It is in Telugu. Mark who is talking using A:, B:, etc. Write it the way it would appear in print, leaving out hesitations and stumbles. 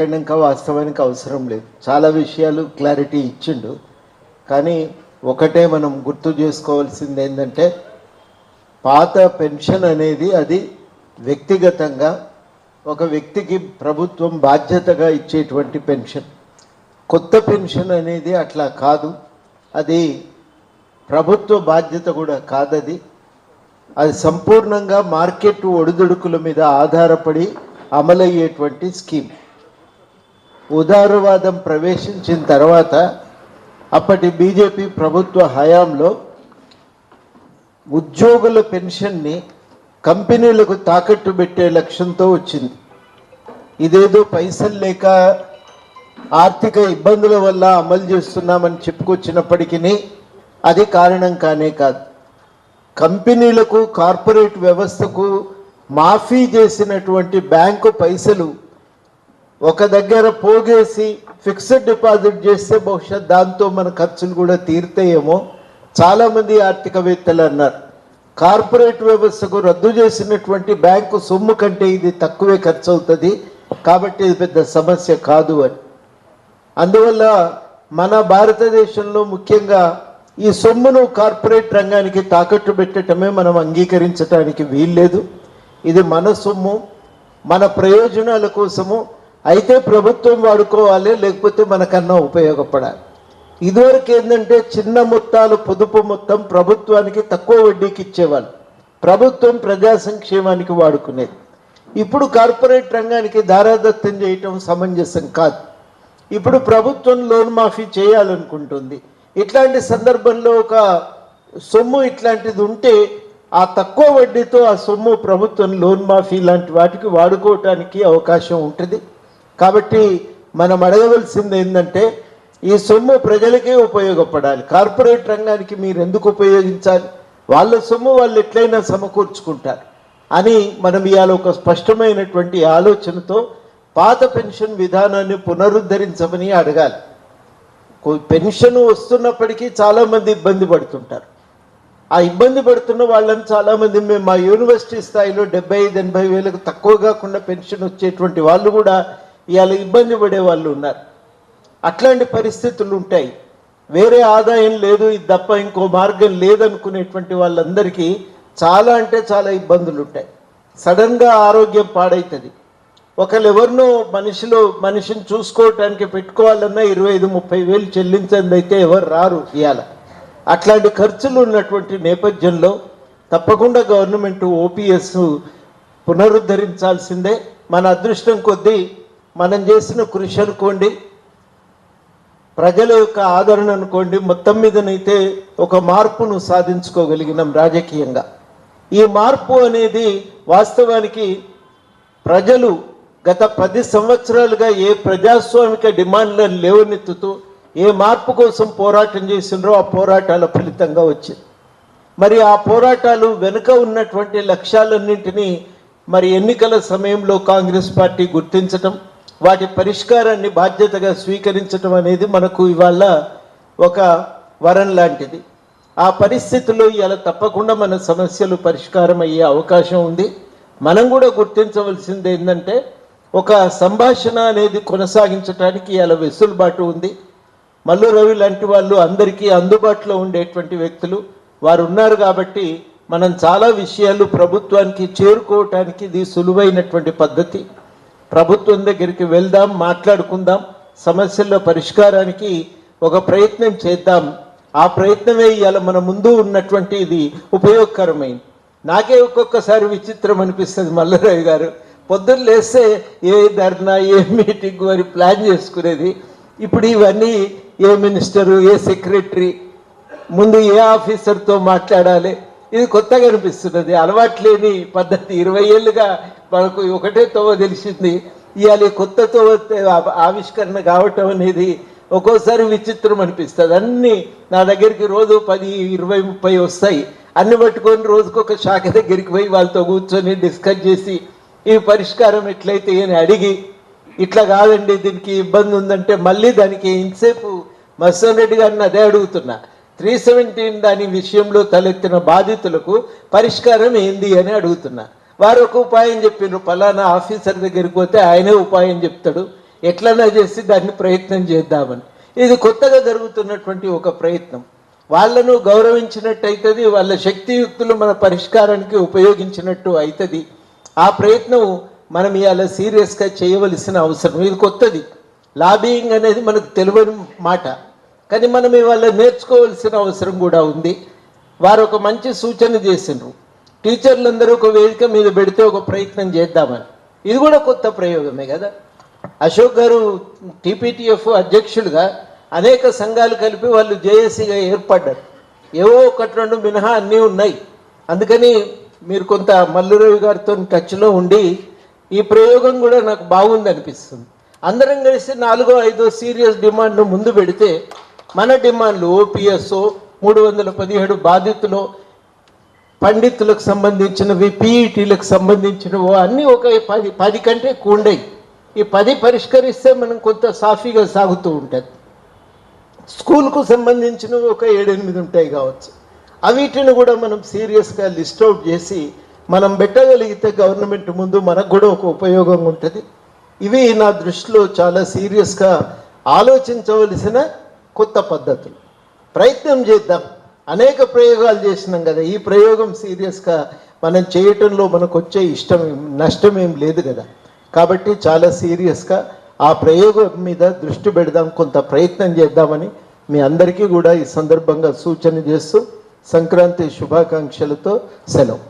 A: ఇంకా వాస్తవానికి అవసరం లేదు. చాలా విషయాలు క్లారిటీ ఇచ్చిండు. కానీ ఒకటే మనం గుర్తు చేసుకోవాల్సింది ఏంటంటే పాత పెన్షన్ అనేది అది వ్యక్తిగతంగా ఒక వ్యక్తికి ప్రభుత్వం బాధ్యతగా ఇచ్చేటువంటి పెన్షన్. కొత్త పెన్షన్ అనేది అట్లా కాదు, అది ప్రభుత్వ బాధ్యత కూడా కాదది. అది సంపూర్ణంగా మార్కెట్ ఒడిదుడుకుల మీద ఆధారపడి అమలయ్యేటువంటి స్కీమ్. ఉదారవాదం ప్రవేశించిన తర్వాత అప్పటి బీజేపీ ప్రభుత్వ హయాంలో ఉద్యోగుల పెన్షన్ని కంపెనీలకు తాకట్టు పెట్టే లక్ష్యంతో వచ్చింది. ఇదేదో పైసలు లేక ఆర్థిక ఇబ్బందుల వల్ల అమలు చేస్తున్నామని చెప్పుకొచ్చినప్పటికీ అది కారణం కానే కాదు. కంపెనీలకు కార్పొరేట్ వ్యవస్థకు మాఫీ చేసినటువంటి బ్యాంకు పైసలు ఒక దగ్గర పోగేసి ఫిక్స్డ్ డిపాజిట్ చేస్తే బహుశా దాంతో మన ఖర్చులు కూడా తీరుతాయేమో చాలామంది ఆర్థికవేత్తలు అన్నారు. కార్పొరేట్ వ్యవస్థకు రద్దు చేసినటువంటి బ్యాంకు సొమ్ము కంటే ఇది తక్కువే ఖర్చు అవుతుంది, కాబట్టి ఇది పెద్ద సమస్య కాదు అని. అందువల్ల మన భారతదేశంలో ముఖ్యంగా ఈ సొమ్మును కార్పొరేట్ రంగానికి తాకట్టు పెట్టడమే మనం అంగీకరించడానికి వీల్లేదు. ఇది మన సొమ్ము, మన ప్రయోజనాల కోసము అయితే ప్రభుత్వం వాడుకోవాలి, లేకపోతే మనకన్నా ఉపయోగపడాలి. ఇదివరకు ఏంటంటే చిన్న మొత్తాలు పొదుపు మొత్తం ప్రభుత్వానికి తక్కువ వడ్డీకి ఇచ్చేవాళ్ళు, ప్రభుత్వం ప్రజా సంక్షేమానికి వాడుకునేది. ఇప్పుడు కార్పొరేట్ రంగానికి దారాదత్తం చేయటం సమంజసం కాదు. ఇప్పుడు ప్రభుత్వం లోన్ మాఫీ చేయాలనుకుంటుంది. ఇట్లాంటి సందర్భంలో ఒక సొమ్ము ఇట్లాంటిది ఉంటే ఆ తక్కువ వడ్డీతో ఆ సొమ్ము ప్రభుత్వం లోన్ మాఫీ లాంటి వాటికి వాడుకోవటానికి అవకాశం ఉంటుంది. కాబట్టి మనం అడగవలసింది ఏంటంటే ఈ సొమ్ము ప్రజలకే ఉపయోగపడాలి, కార్పొరేట్ రంగానికి మీరు ఎందుకు ఉపయోగించాలి? వాళ్ళ సొమ్ము వాళ్ళు ఎట్లయినా సమకూర్చుకుంటారు అని మనం ఇవాళ ఒక స్పష్టమైనటువంటి ఆలోచనతో పాత పెన్షన్ విధానాన్ని పునరుద్ధరించమని అడగాలి. పెన్షన్ వస్తున్నప్పటికీ చాలామంది ఇబ్బంది పడుతుంటారు. ఆ ఇబ్బంది పడుతున్న వాళ్ళని చాలామంది మేము మా యూనివర్సిటీ స్థాయిలో 75-80 వేలకు తక్కువ కాకుండా పెన్షన్ వచ్చేటువంటి వాళ్ళు కూడా ఇవాళ ఇబ్బంది పడే వాళ్ళు ఉన్నారు. అట్లాంటి పరిస్థితులు ఉంటాయి. వేరే ఆదాయం లేదు, ఇది తప్ప ఇంకో మార్గం లేదనుకునేటువంటి వాళ్ళందరికీ చాలా అంటే చాలా ఇబ్బందులు ఉంటాయి. సడన్గా ఆరోగ్యం పాడవుతుంది. ఒకళ్ళు ఎవరినో మనిషిని చూసుకోవటానికి పెట్టుకోవాలన్నా 25-30 వేలు చెల్లించండి అయితే ఎవరు రారు ఇవాళ. అట్లాంటి ఖర్చులు ఉన్నటువంటి నేపథ్యంలో తప్పకుండా గవర్నమెంట్ ఓపీఎస్ పునరుద్ధరించాల్సిందే. మన అదృష్టం కొద్దీ మనం చేసిన కృషి అనుకోండి, ప్రజల యొక్క ఆదరణ అనుకోండి, మొత్తం మీదనైతే ఒక మార్పును సాధించుకోగలిగినాం రాజకీయంగా. ఈ మార్పు అనేది వాస్తవానికి ప్రజలు గత 10 సంవత్సరాలుగా ఏ ప్రజాస్వామిక డిమాండ్లను లేవనెత్తుతూ ఏ మార్పు కోసం పోరాటం చేసినారో ఆ పోరాటాల ఫలితంగా వచ్చింది. మరి ఆ పోరాటాలు వెనుక ఉన్నటువంటి లక్ష్యాలన్నింటినీ మరి ఎన్నికల సమయంలో కాంగ్రెస్ పార్టీ గుర్తించటం, వాటి పరిష్కారాన్ని బాధ్యతగా స్వీకరించడం అనేది మనకు ఇవాళ ఒక వరం లాంటిది. ఆ పరిస్థితుల్లో ఇవాళ తప్పకుండా మన సమస్యలు పరిష్కారం అయ్యే అవకాశం ఉంది. మనం కూడా గుర్తించవలసింది ఏంటంటే ఒక సంభాషణ అనేది కొనసాగించడానికి ఇవాళ వెసులుబాటు ఉంది. మల్లు రవి లాంటి వాళ్ళు అందరికీ అందుబాటులో ఉండేటువంటి వ్యక్తులు వారు ఉన్నారు. కాబట్టి మనం చాలా విషయాలు ప్రభుత్వానికి చేరుకోవటానికి ఇది సులువైనటువంటి పద్ధతి. ప్రభుత్వం దగ్గరికి వెళ్దాం, మాట్లాడుకుందాం, సమస్యల పరిష్కారానికి ఒక ప్రయత్నం చేద్దాం. ఆ ప్రయత్నమే ఇవాళ మన ముందు ఉన్నటువంటి ఇది ఉపయోగకరమైంది. నాకే ఒక్కొక్కసారి విచిత్రం అనిపిస్తుంది. మల్లారావు గారు పొద్దున్న లేస్తే ఏ ధర్నా ఏ మీటింగ్ అని ప్లాన్ చేసుకునేది, ఇప్పుడు ఇవన్నీ ఏ మినిస్టరు ఏ సెక్రటరీ ముందు ఏ ఆఫీసర్తో మాట్లాడాలి, ఇది కొత్తగా అనిపిస్తున్నది. అలవాట్లేని పద్ధతి. 20 ఏళ్ళుగా మనకు ఒకటే తోవ తెలిసింది. ఇవాళ కొత్త తోవ ఆవిష్కరణ కావటం అనేది ఒక్కోసారి విచిత్రం అనిపిస్తుంది. అన్నీ నా దగ్గరికి రోజు 10, 20, 30 వస్తాయి. అన్ని పట్టుకొని రోజుకొక శాఖ దగ్గరికి పోయి వాళ్ళతో కూర్చొని డిస్కస్ చేసి ఈ పరిష్కారం ఎట్లయితే అని అడిగి, ఇట్లా కాదండి దీనికి ఇబ్బంది ఉందంటే మళ్ళీ దానికి ఇంతసేపు మత్స్యం రెడ్డి గారిని అదే అడుగుతున్నా. 317 దాని విషయంలో తలెత్తిన బాధితులకు పరిష్కారం ఏంది అని అడుగుతున్నా. వారు ఒక ఉపాయం చెప్పినారు, పలానా ఆఫీసర్ దగ్గరికి పోతే ఆయనే ఉపాయం చెప్తాడు, ఎట్లన్నా చేసి దాన్ని ప్రయత్నం చేద్దామని. ఇది కొత్తగా జరుగుతున్నటువంటి ఒక ప్రయత్నం. వాళ్ళను గౌరవించినట్టు, వాళ్ళ శక్తియుక్తులు మన పరిష్కారానికి ఉపయోగించినట్టు అవుతుంది. ఆ ప్రయత్నం మనం ఇవాళ సీరియస్గా చేయవలసిన అవసరం. ఇది కొత్తది. లాబియింగ్ అనేది మనకు తెలియని మాట, కానీ మనం ఇవాళ నేర్చుకోవాల్సిన అవసరం కూడా ఉంది. వారు ఒక మంచి సూచన చేసిండ్రు, టీచర్లందరూ ఒక వేదిక మీద పెడితే ఒక ప్రయత్నం చేద్దామని. ఇది కూడా కొత్త ప్రయోగమే కదా. అశోక్ గారు టీపీటీఎఫ్ అధ్యక్షులుగా అనేక సంఘాలు కలిపి వాళ్ళు జేఏసీగా ఏర్పడ్డారు. ఏవో ఒకటి రెండు మినహా అన్నీ ఉన్నాయి. అందుకని మీరు కొంత మల్లురవి గారితో టచ్లో ఉండి ఈ ప్రయోగం కూడా నాకు బాగుంది అనిపిస్తుంది. అందరం కలిసి 4-5 సీరియస్ డిమాండ్ను ముందు పెడితే మన డిమాండ్లు ఓపీఎస్ఓ 317 బాధితులు, పండితులకు సంబంధించినవి, పీఈటీలకు సంబంధించినవి అన్నీ ఒక 10 కంటే ఎక్కువ ఉండేవి. ఈ 10 పరిష్కరిస్తే మనం కొంత సాఫీగా సాగుతూ ఉంటుంది. స్కూల్కు సంబంధించినవి ఒక 7-8 ఉంటాయి కావచ్చు. వీటిని కూడా మనం సీరియస్గా లిస్ట్ అవుట్ చేసి మనం పెట్టగలిగితే గవర్నమెంట్ ముందు మనకు కూడా ఒక ఉపయోగం ఉంటుంది. ఇవి నా దృష్టిలో చాలా సీరియస్గా ఆలోచించవలసిన కొత్త పద్ధతులు. ప్రయత్నం చేద్దాం. అనేక ప్రయోగాలు చేసినాం కదా, ఈ ప్రయోగం సీరియస్గా మనం చేయటంలో మనకు వచ్చే నష్టం ఏం లేదు కదా. కాబట్టి చాలా సీరియస్గా ఆ ప్రయోగం మీద దృష్టి పెడదాం, కొంత ప్రయత్నం చేద్దామని మీ అందరికీ కూడా ఈ సందర్భంగా సూచన చేస్తూ సంక్రాంతి శుభాకాంక్షలతో సెలవు.